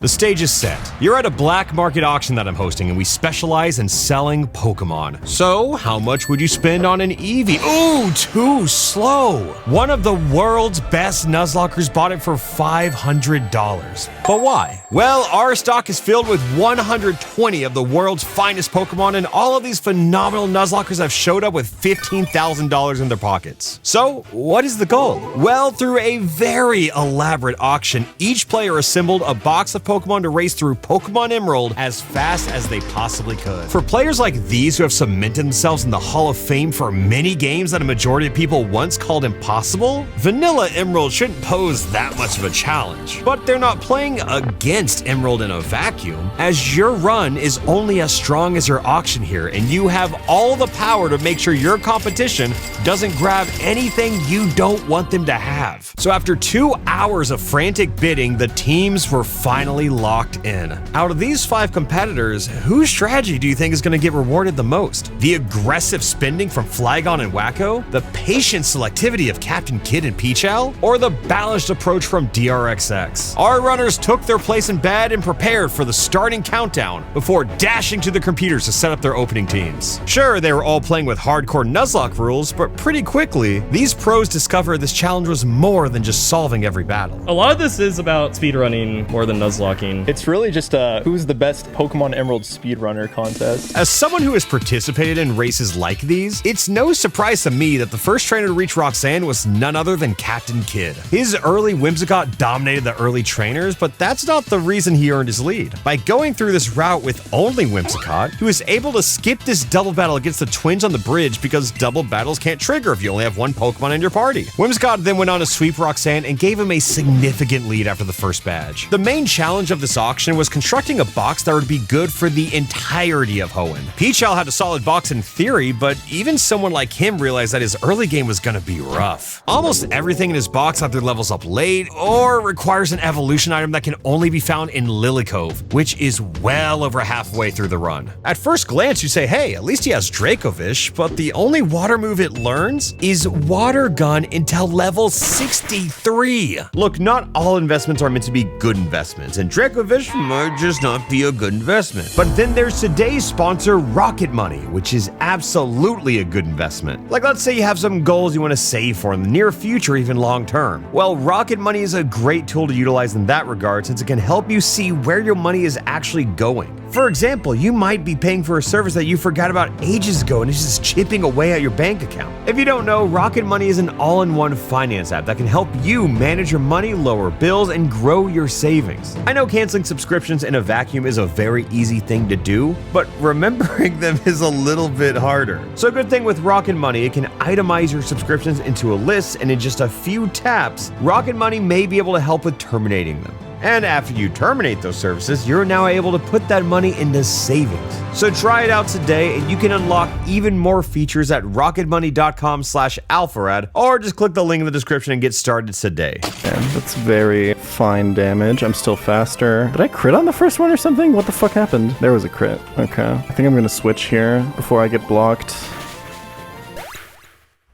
The stage is set. You're at a black market auction that I'm hosting, and we specialize in selling Pokemon. So, how much would you spend on an Eevee? Ooh, too slow. One of the world's best Nuzlockers bought it for $500. But why? Well, our stock is filled with 120 of the world's finest Pokemon, and all of these phenomenal Nuzlockers have showed up with $15,000 in their pockets. So, what is the goal? Well, through a very elaborate auction, each player assembled a box of Pokemon to race through Pokemon Emerald as fast as they possibly could. For players like these who have cemented themselves in the Hall of Fame for many games that a majority of people once called impossible, Vanilla Emerald shouldn't pose that much of a challenge. But they're not playing against Emerald in a vacuum, as your run is only as strong as your auction here, and you have all the power to make sure your competition doesn't grab anything you don't want them to have. So after 2 hours of frantic bidding, the teams were finally locked in. Out of these 5 competitors, whose strategy do you think is going to get rewarded the most? The aggressive spending from Flygon and Wacko? The patient selectivity of Captain Kidd and Peachal? Or the balanced approach from DRXX? Our runners took their place in bed and prepared for the starting countdown before dashing to the computers to set up their opening teams. Sure, they were all playing with hardcore Nuzlocke rules, but pretty quickly, these pros discovered this challenge was more than just solving every battle. A lot of this is about speedrunning more than Nuzlocking. It's really just a who's the best Pokemon Emerald speedrunner contest. As someone who has participated in races like these, it's no surprise to me that the first trainer to reach Roxanne was none other than Captain Kidd. His early Whimsicott dominated the early trainers, but that's not the reason he earned his lead. By going through this route with only Whimsicott, he was able to skip this double battle against the twins on the bridge because double battles can't trigger if you only have one Pokemon in your party. Whimsicott then went on to sweep Roxanne and gave him a significant lead after the first badge. The main challenge of this auction was constructing a box that would be good for the entirety of Hoenn. Peachal had a solid box in theory, but even someone like him realized that his early game was gonna be rough. Almost everything in his box either levels up late or requires an evolution item that can only be found in Lilycove, which is well over halfway through the run. At first glance, you say, hey, at least he has Dracovish, but the only water move it learns is Water Gun until level 63. Look, not all investments are meant to be good investments, and Dracovish might just not be a good investment. But then there's today's sponsor, Rocket Money, which is absolutely a good investment. Like, let's say you have some goals you want to save for in the near future, even long term. Well, Rocket Money is a great tool to utilize in that regard, since it can help you see where your money is actually going. For example, you might be paying for a service that you forgot about ages ago and it's just chipping away at your bank account. If you don't know, Rocket Money is an all-in-one finance app that can help you manage your money, lower bills, and grow your savings. I know canceling subscriptions in a vacuum is a very easy thing to do, but remembering them is a little bit harder. So a good thing with Rocket Money, it can itemize your subscriptions into a list, and in just a few taps, Rocket Money may be able to help with terminating them. And after you terminate those services, you're now able to put that money into savings. So try it out today, and you can unlock even more features at rocketmoney.com/Alpharad, or just click the link in the description and get started today. Okay, that's very fine damage. I'm still faster. Did I crit on the first one or something? What the fuck happened? There was a crit. Okay. I think I'm gonna switch here before I get blocked.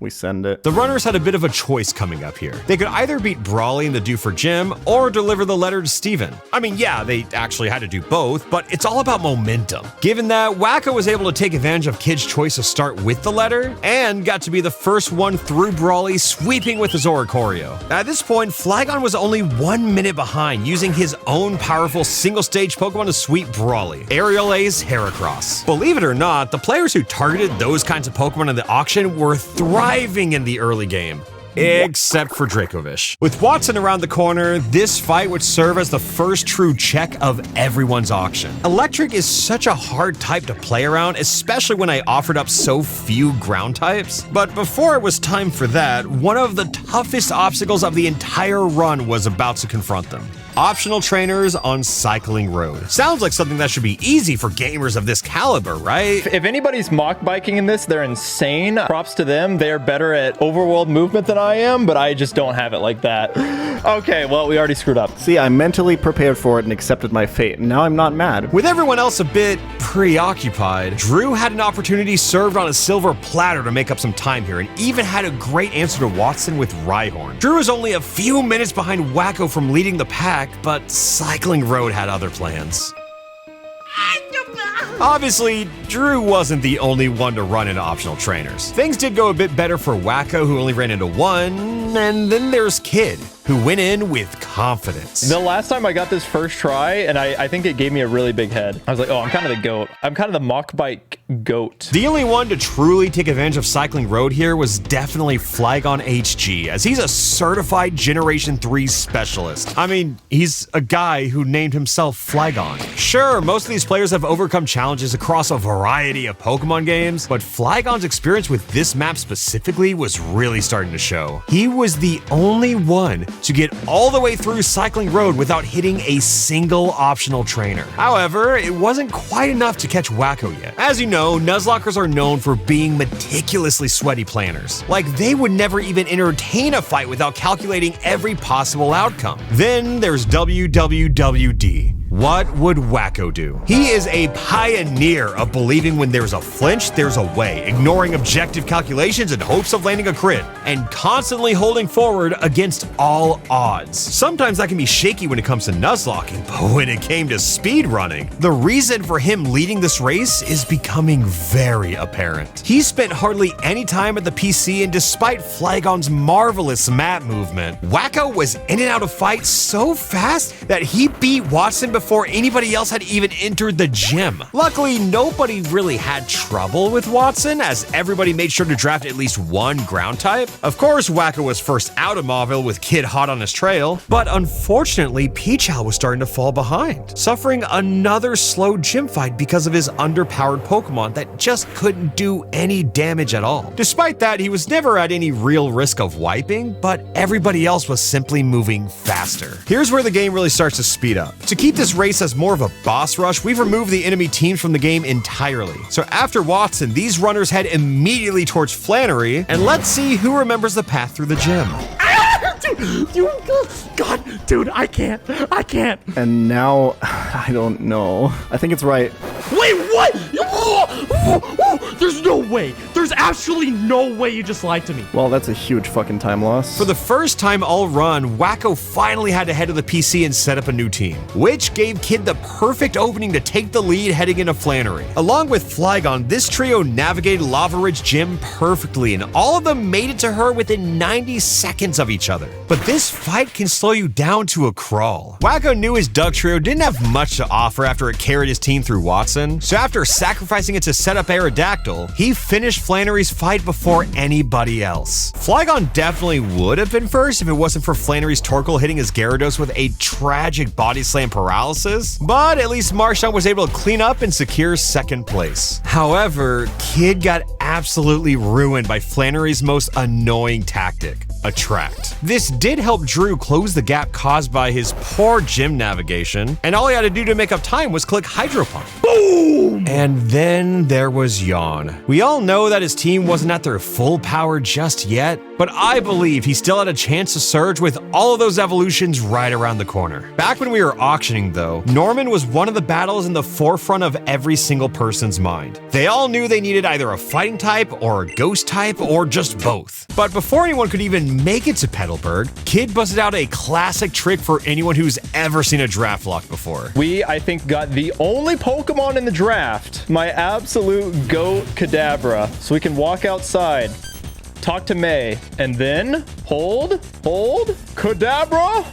We send it. The runners had a bit of a choice coming up here. They could either beat Brawly in the Do for Jim or deliver the letter to Steven. I mean, yeah, they actually had to do both, but it's all about momentum. Given that Wacko was able to take advantage of Kid's choice to start with the letter and got to be the first one through Brawly, sweeping with his Oricorio. At this point, Flygon was only 1 minute behind, using his own powerful single-stage Pokemon to sweep Brawly, Aerial Ace Heracross. Believe it or not, the players who targeted those kinds of Pokemon in the auction were thriving in the early game. Except for Dracovish. With Watson around the corner, this fight would serve as the first true check of everyone's auction. Electric is such a hard type to play around, especially when I offered up so few ground types. But before it was time for that, one of the toughest obstacles of the entire run was about to confront them. Optional trainers on Cycling Road. Sounds like something that should be easy for gamers of this caliber, right? If anybody's mock biking in this, they're insane. Props to them. They're better at overworld movement than I am, but I just don't have it like that. Okay, well, we already screwed up. See, I mentally prepared for it and accepted my fate. Now I'm not mad. With everyone else a bit preoccupied, Drew had an opportunity served on a silver platter to make up some time here and even had a great answer to Watson with Rhyhorn. Drew was only a few minutes behind Wacko from leading the pack, but Cycling Road had other plans. Obviously, Drew wasn't the only one to run into optional trainers. Things did go a bit better for Wacko, who only ran into one, and then there's Kid, who went in with confidence. The last time I got this first try, and I think it gave me a really big head. I was like, oh, I'm kind of the goat. I'm kind of the mock bike goat. The only one to truly take advantage of Cycling Road here was definitely Flygon HG, as he's a certified Generation 3 specialist. I mean, he's a guy who named himself Flygon. Sure, most of these players have overcome challenges across a variety of Pokemon games, but Flygon's experience with this map specifically was really starting to show. He was the only one to get all the way through Cycling Road without hitting a single optional trainer. However, it wasn't quite enough to catch Wacko yet. As you know, Nuzlockers are known for being meticulously sweaty planners. Like, they would never even entertain a fight without calculating every possible outcome. Then there's WWWD. What would Wacko do? He is a pioneer of believing when there's a flinch, there's a way, ignoring objective calculations in hopes of landing a crit, and constantly holding forward against all odds. Sometimes that can be shaky when it comes to Nuzlocking, but when it came to speedrunning, the reason for him leading this race is becoming very apparent. He spent hardly any time at the PC, and despite Flygon's marvelous map movement, Wacko was in and out of fights so fast that he beat Watson before anybody else had even entered the gym. Luckily, nobody really had trouble with Watson, as everybody made sure to draft at least one ground type. Of course, Wacko was first out of Mauville with Kid hot on his trail, but unfortunately, Peachal was starting to fall behind, suffering another slow gym fight because of his underpowered Pokemon that just couldn't do any damage at all. Despite that, he was never at any real risk of wiping, but everybody else was simply moving faster. Here's where the game really starts to speed up. To keep this race as more of a boss rush, we've removed the enemy teams from the game entirely. So after Watson, these runners head immediately towards Flannery, and let's see who remembers the path through the gym. God, dude, I can't. And now, I don't know. I think it's right. Wait, what? There's no way. There's absolutely no way you just lied to me. Well, that's a huge fucking time loss. For the first time all run, Wacko finally had to head to the PC and set up a new team, which gave Kid the perfect opening to take the lead heading into Flannery. Along with Flygon, this trio navigated Lava Ridge Gym perfectly, and all of them made it to her within 90 seconds of each other. But this fight can slow you down to a crawl. Wacko knew his Doug trio didn't have much to offer after it carried his team through Watson, so after sacrificing it to set up Aerodactyl, he finished Flannery's fight before anybody else. Flygon definitely would have been first if it wasn't for Flannery's Torkoal hitting his Gyarados with a tragic body slam paralysis, but at least Marchand was able to clean up and secure second place. However, Kid got absolutely ruined by Flannery's most annoying tactic, Attract. This did help Drew close the gap caused by his poor gym navigation, and all he had to do to make up time was click Hydro Pump. Boom! And then there was Yawn. We all know that his team wasn't at their full power just yet, but I believe he still had a chance to surge with all of those evolutions right around the corner. Back when we were auctioning though, Norman was one of the battles in the forefront of every single person's mind. They all knew they needed either a fighting type or a ghost type or just both. But before anyone could even make it to Petalburg, Kid busted out a classic trick for anyone who's ever seen a draft lock before. We, I think, got the only Pokemon in the draft, my absolute goat Kadabra. So we can walk outside, talk to May, and then hold, Kadabra,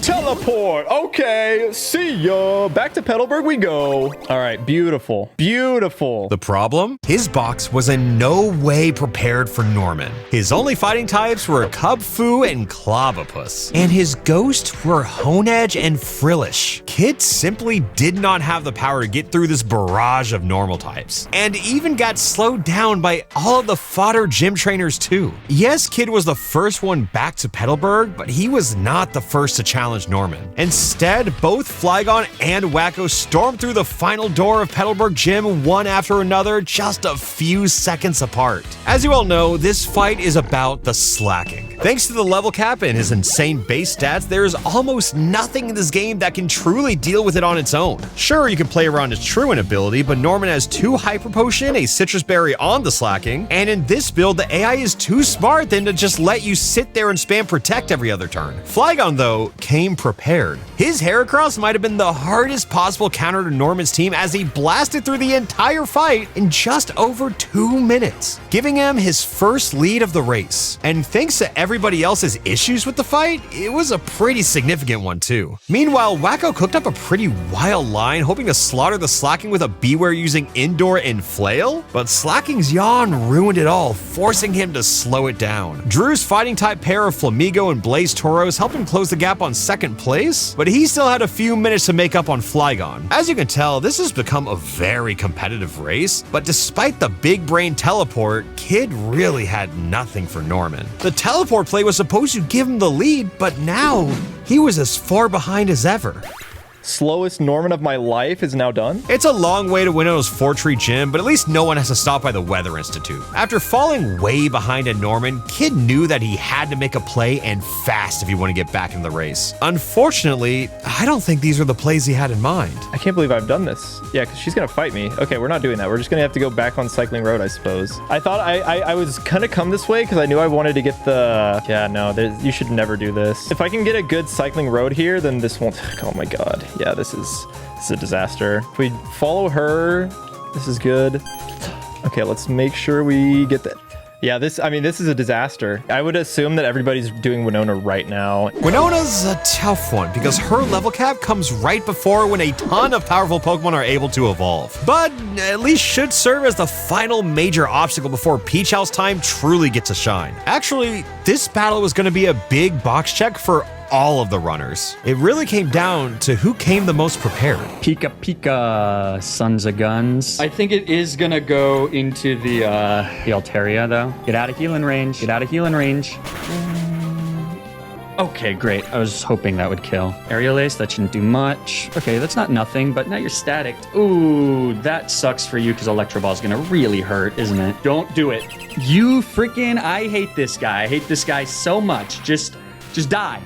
teleport. Okay, see ya. Back to Petalburg we go. All right, beautiful. The problem? His box was in no way prepared for Norman. His only fighting types were Cubfu and Clobbopus, and his ghosts were Honedge and Frillish. Kid simply did not have the power to get through this barrage of normal types, and even got slowed down by all of the fodder gym trainers too. Yes, Kid was the first one back to Petalburg, but he was not the first to challenge Norman. Instead, both Flygon and Wacko stormed through the final door of Petalburg Gym one after another, just a few seconds apart. As you all know, this fight is about the slacking. Thanks to the level cap and his insane base stats, there's almost nothing in this game that can truly deal with it on its own. Sure, you can play around his Truant ability, but Norman has 2 Hyper Potion, a Citrus Berry on the Slacking, and in this build, the AI is too smart than to just let you sit there and spam Protect every other turn. Flygon, though, came prepared. His Heracross might have been the hardest possible counter to Norman's team as he blasted through the entire fight in just over 2 minutes, giving him his first lead of the race. And thanks to everybody else's issues with the fight, it was a pretty significant one too. Meanwhile, Wacko cooked up a pretty wild line, hoping to slaughter the Slacking with a Beware using Indoor and Flail, but Slacking's yawn ruined it all, forcing him to slow it down. Drew's fighting type pair of Flamigo and Blaze Tauros helped him close the gap on second place, but he still had a few minutes to make up on Flygon. As you can tell, this has become a very competitive race, but despite the big brain teleport, Kid really had nothing for Norman. The teleport play was supposed to give him the lead, but now he was as far behind as ever. Slowest Norman of my life is now done? It's a long way to Winona's 4-tree gym, but at least no one has to stop by the Weather Institute. After falling way behind at Norman, Kid knew that he had to make a play and fast if he wanted to get back in the race. Unfortunately, I don't think these were the plays he had in mind. I can't believe I've done this. Yeah, because she's gonna fight me. Okay, we're not doing that. We're just gonna have to go back on Cycling Road, I suppose. I thought I was gonna come this way because I knew I wanted to get the... Yeah, no, you should never do this. If I can get a good Cycling Road here, then this won't... Oh my god. Yeah, this is a disaster. If we follow her, this is good. Okay, let's make sure we get that. Yeah, this is a disaster. I would assume that everybody's doing Winona right now. Winona's a tough one because her level cap comes right before when a ton of powerful Pokemon are able to evolve, but at least should serve as the final major obstacle before Peach House time truly gets a shine. Actually, this battle was going to be a big box check for all of the runners. It really came down to who came the most prepared. Pika Pika, sons of guns. I think it is gonna go into the Altaria though. Get out of healing range. Get out of healing range. Okay, great. I was hoping that would kill. Aerial Ace, that shouldn't do much. Okay, that's not nothing, but now you're static. Ooh, that sucks for you because Electro Ball's gonna really hurt, isn't it? Don't do it. You freaking, I hate this guy. I hate this guy so much. Just die.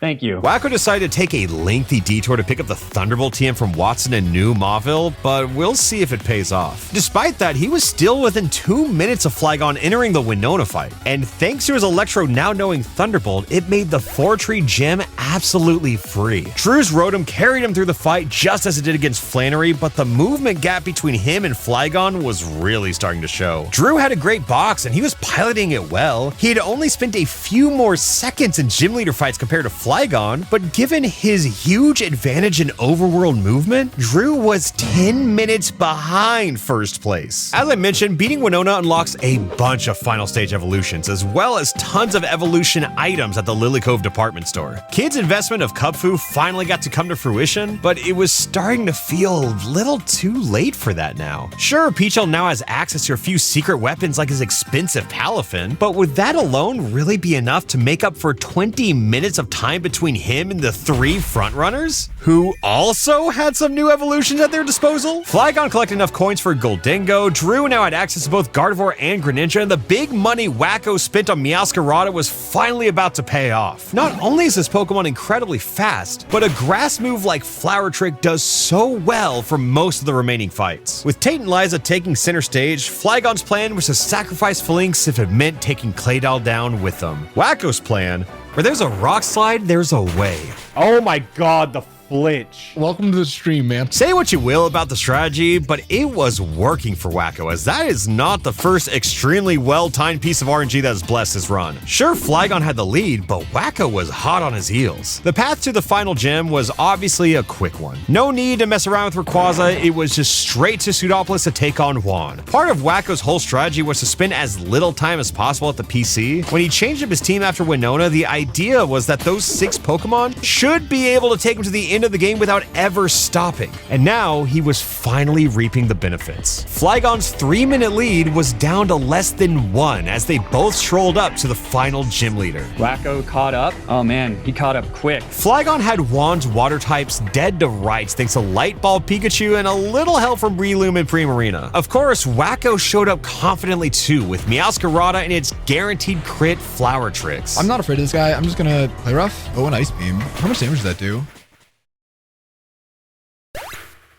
Thank you. Wacko decided to take a lengthy detour to pick up the Thunderbolt TM from Watson and New Mauville, but we'll see if it pays off. Despite that, he was still within 2 minutes of Flygon entering the Winona fight, and thanks to his Electro now knowing Thunderbolt, it made the 4-tree gym absolutely free. Drew's Rotom carried him through the fight just as it did against Flannery, but the movement gap between him and Flygon was really starting to show. Drew had a great box and he was piloting it well. He had only spent a few more seconds in gym leader fights compared to Flygon, but given his huge advantage in overworld movement, Drew was 10 minutes behind first place. As I mentioned, beating Winona unlocks a bunch of final stage evolutions, as well as tons of evolution items at the Lily Cove department store. Kid's investment of Cubfu finally got to come to fruition, but it was starting to feel a little too late for that now. Sure, Peachel now has access to a few secret weapons like his expensive Palafin, but would that alone really be enough to make up for 20 minutes of time between him and the 3 frontrunners, who also had some new evolutions at their disposal? Flygon collected enough coins for Goldingo, Drew now had access to both Gardevoir and Greninja, and the big money Wacko spent on Meowscarada was finally about to pay off. Not only is this Pokemon incredibly fast, but a grass move like Flower Trick does so well for most of the remaining fights. With Tate and Liza taking center stage, Flygon's plan was to sacrifice Phalanx if it meant taking Claydol down with them. Wacko's plan: where there's a rock slide, there's a way. Oh my god, the flinch. Welcome to the stream, man. Say what you will about the strategy, but it was working for Wacko, as that is not the first extremely well-timed piece of RNG that has blessed his run. Sure, Flygon had the lead, but Wacko was hot on his heels. The path to the final gym was obviously a quick one. No need to mess around with Rayquaza, it was just straight to Pseudopolis to take on Juan. Part of Wacko's whole strategy was to spend as little time as possible at the PC. When he changed up his team after Winona, the idea was that those 6 Pokemon should be able to take him to the end into the game without ever stopping. And now he was finally reaping the benefits. Flygon's 3-minute lead was down to less than 1 as they both strolled up to the final gym leader. Wacko caught up. Oh man, he caught up quick. Flygon had Juan's water types dead to rights thanks to Light Ball Pikachu and a little help from Breloom and Primarina. Of course, Wacko showed up confidently too with Meowscarada and its guaranteed crit flower tricks. I'm not afraid of this guy. I'm just gonna play rough. Oh, an Ice Beam. How much damage does that do?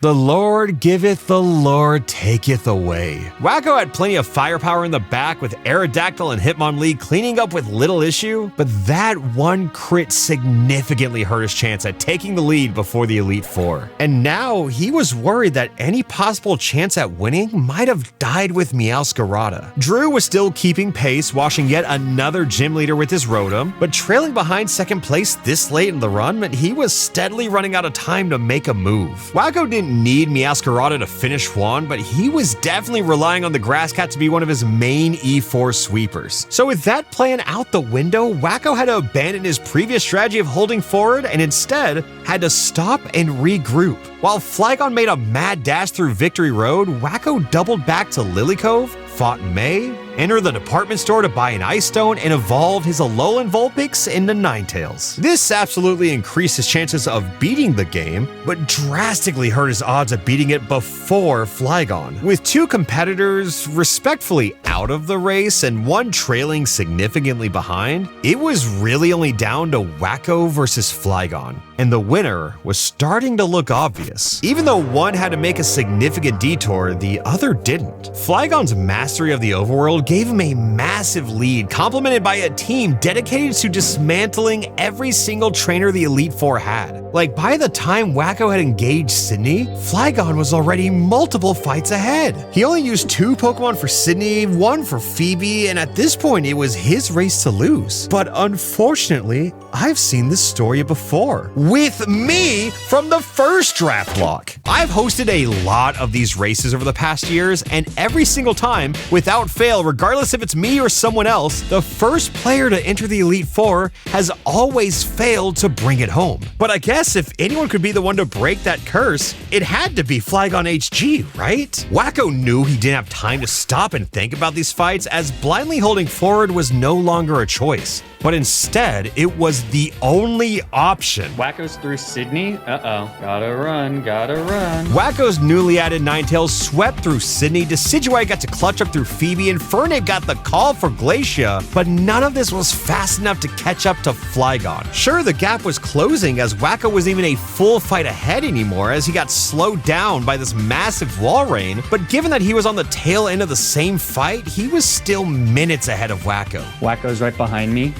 The Lord giveth, the Lord taketh away. Wacko had plenty of firepower in the back with Aerodactyl and Hitmonlee cleaning up with little issue, but that one crit significantly hurt his chance at taking the lead before the Elite Four. And now he was worried that any possible chance at winning might have died with Meowscarada. Drew was still keeping pace, washing yet another gym leader with his Rotom, but trailing behind second place this late in the run meant he was steadily running out of time to make a move. Wacko didn't need Meowscarada to finish Juan, but he was definitely relying on the Grass Cat to be one of his main E4 sweepers. So with that plan out the window, Wacko had to abandon his previous strategy of holding forward and instead had to stop and regroup. While Flygon made a mad dash through Victory Road, Wacko doubled back to Lily Cove, fought May, entered the department store to buy an Ice Stone, and evolved his Alolan Vulpix into Ninetales. This absolutely increased his chances of beating the game, but drastically hurt his odds of beating it before Flygon. With two competitors respectfully out of the race and one trailing significantly behind, it was really only down to Wacko versus Flygon, and the winner was starting to look obvious. Even though one had to make a significant detour, the other didn't. Flygon's mastery of the overworld gave him a massive lead, complemented by a team dedicated to dismantling every single trainer the Elite Four had. Like, by the time Wacko had engaged Sydney, Flygon was already multiple fights ahead. He only used 2 Pokemon for Sydney, 1 for Phoebe, and at this point it was his race to lose. But unfortunately, I've seen this story before. With me from the first draft block. I've hosted a lot of these races over the past years, and every single time, without fail, regardless if it's me or someone else, the first player to enter the Elite Four has always failed to bring it home. But I guess if anyone could be the one to break that curse, it had to be Flygon HG, right? Wacko knew he didn't have time to stop and think about these fights, as blindly holding forward was no longer a choice. But instead, it was the only option. Wacko's through Sydney. Uh-oh. Gotta run, gotta run. Wacko's newly added Ninetales swept through Sydney, Decidueye got to clutch up through Phoebe, and Fernet got the call for Glacia, but none of this was fast enough to catch up to Flygon. Sure, the gap was closing as Wacko wasn't even a full fight ahead anymore as he got slowed down by this massive Walrein, but given that he was on the tail end of the same fight, he was still minutes ahead of Wacko. Wacko's right behind me.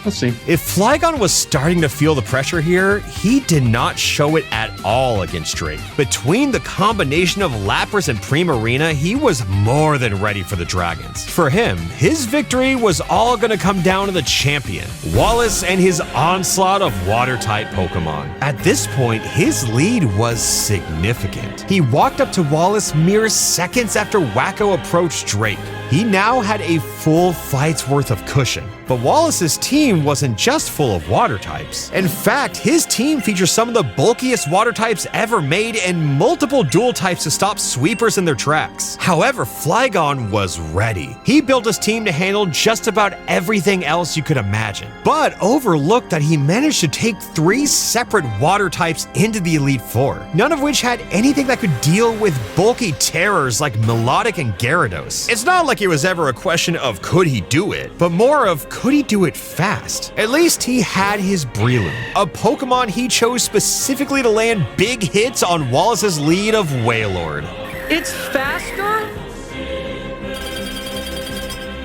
Let's see. If Flygon was starting to feel the pressure here, he did not show it at all against Drake. Between the combination of Lapras and Primarina, he was more than ready for the Dragons. For him, his victory was all gonna come down to the champion, Wallace, and his onslaught of Water-type Pokemon. At this point, his lead was significant. He walked up to Wallace mere seconds after Wacko approached Drake. He now had a full fight's worth of cushion. But Wallace's team wasn't just full of water types. In fact, his team features some of the bulkiest water types ever made and multiple dual types to stop sweepers in their tracks. However, Flygon was ready. He built his team to handle just about everything else you could imagine, but overlooked that he managed to take 3 separate water types into the Elite Four, none of which had anything that could deal with bulky terrors like Melodic and Gyarados. It's not like it was ever a question of could he do it, but more of could he do it fast? At least he had his Breloom, a Pokemon he chose specifically to land big hits on Wallace's lead of Wailord. It's faster?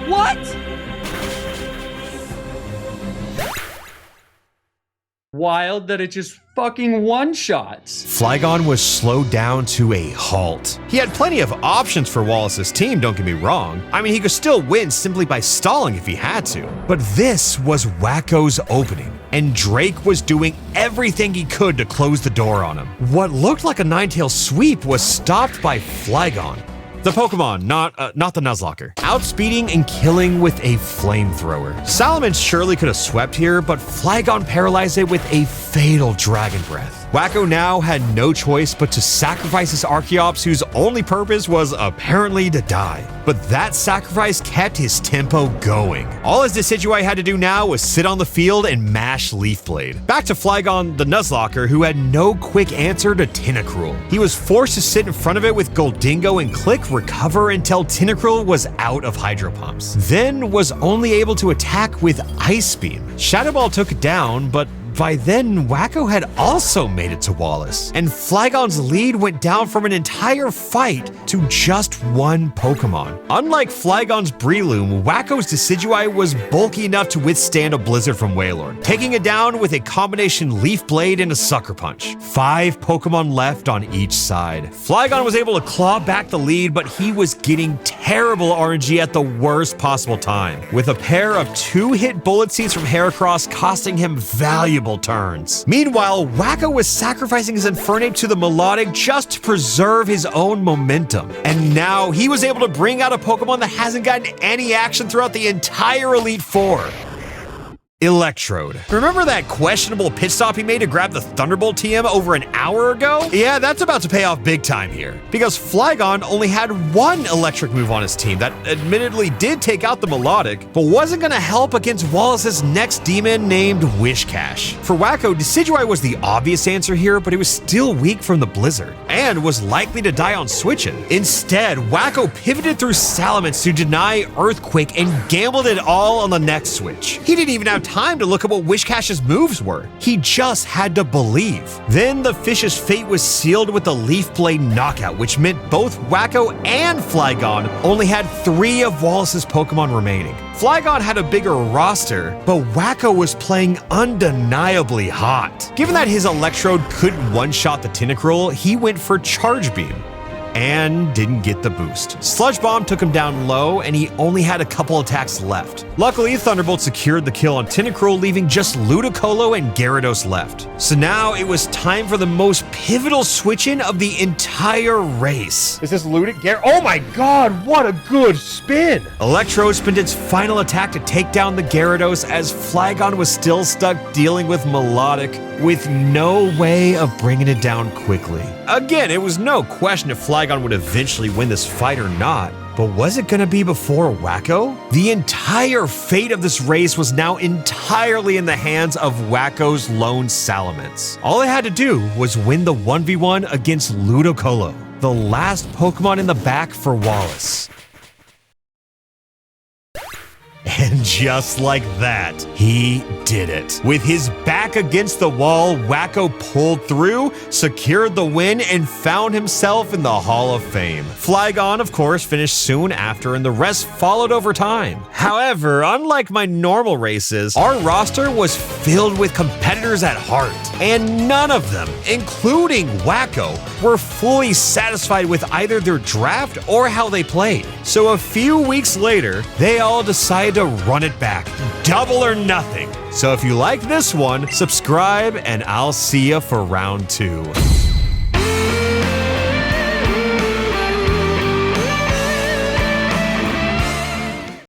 What? Wild that it just fucking one-shots. Flygon was slowed down to a halt. He had plenty of options for Wallace's team, don't get me wrong. I mean, he could still win simply by stalling if he had to. But this was Wacko's opening, and Drake was doing everything he could to close the door on him. What looked like a Ninetales sweep was stopped by Flygon. The Pokemon, not the Nuzlocker. Outspeeding and killing with a flamethrower. Salamence surely could have swept here, but Flygon paralyzed it with a fatal Dragon Breath. Wacko now had no choice but to sacrifice his Archeops, whose only purpose was apparently to die. But that sacrifice kept his tempo going. All his Decidueye had to do now was sit on the field and mash Leaf Blade. Back to Flygon the Nuzlocker, who had no quick answer to Tentacruel. He was forced to sit in front of it with Goldingo and click recover until Tentacruel was out of Hydro Pumps. Then was only able to attack with Ice Beam. Shadow Ball took it down, but by then, Wacko had also made it to Wallace, and Flygon's lead went down from an entire fight to just one Pokemon. Unlike Flygon's Breloom, Wacko's Decidueye was bulky enough to withstand a blizzard from Wailord, taking it down with a combination Leaf Blade and a Sucker Punch. 5 Pokemon left on each side. Flygon was able to claw back the lead, but he was getting terrible RNG at the worst possible time, with a pair of 2-hit Bullet Seeds from Heracross costing him valuable turns. Meanwhile, Wacko was sacrificing his Infernape to the Melodic just to preserve his own momentum. And now he was able to bring out a Pokemon that hasn't gotten any action throughout the entire Elite Four. Electrode. Remember that questionable pit stop he made to grab the Thunderbolt TM over an hour ago? Yeah, that's about to pay off big time here, because Flygon only had one electric move on his team that admittedly did take out the Melodic, but wasn't gonna help against Wallace's next demon named Wishcash. For Wacko, Decidueye was the obvious answer here, but it was still weak from the Blizzard, and was likely to die on switching. Instead, Wacko pivoted through Salamence to deny Earthquake and gambled it all on the next switch. He didn't even have time to look at what Wishcash's moves were. He just had to believe. Then the fish's fate was sealed with the Leaf Blade knockout, which meant both Wacko and Flygon only had 3 of Wallace's Pokemon remaining. Flygon had a bigger roster, but Wacko was playing undeniably hot. Given that his Electrode couldn't one-shot the Tentacruel, he went for Charge Beam, and didn't get the boost. Sludge Bomb took him down low, and he only had a couple attacks left. Luckily, Thunderbolt secured the kill on Tentacruel, leaving just Ludicolo and Gyarados left. So now it was time for the most pivotal switch-in of the entire race. Is this Oh my god, what a good spin! Electrode spent its final attack to take down the Gyarados as Flygon was still stuck dealing with Melodic, with no way of bringing it down quickly. Again, it was no question if Flygon would eventually win this fight or not, but was it gonna be before Wacko? The entire fate of this race was now entirely in the hands of Wacko's lone Salamence. All they had to do was win the 1v1 against Ludicolo, the last Pokemon in the back for Wallace. And just like that, he did it. With his back against the wall, Wacko pulled through, secured the win, and found himself in the Hall of Fame. Flygon, of course, finished soon after, and the rest followed over time. However, unlike my normal races, our roster was filled with competitors at heart, and none of them, including Wacko, were fully satisfied with either their draft or how they played. So a few weeks later, they all decided to run it back, double or nothing. So if you like this one, subscribe and I'll see you for round 2.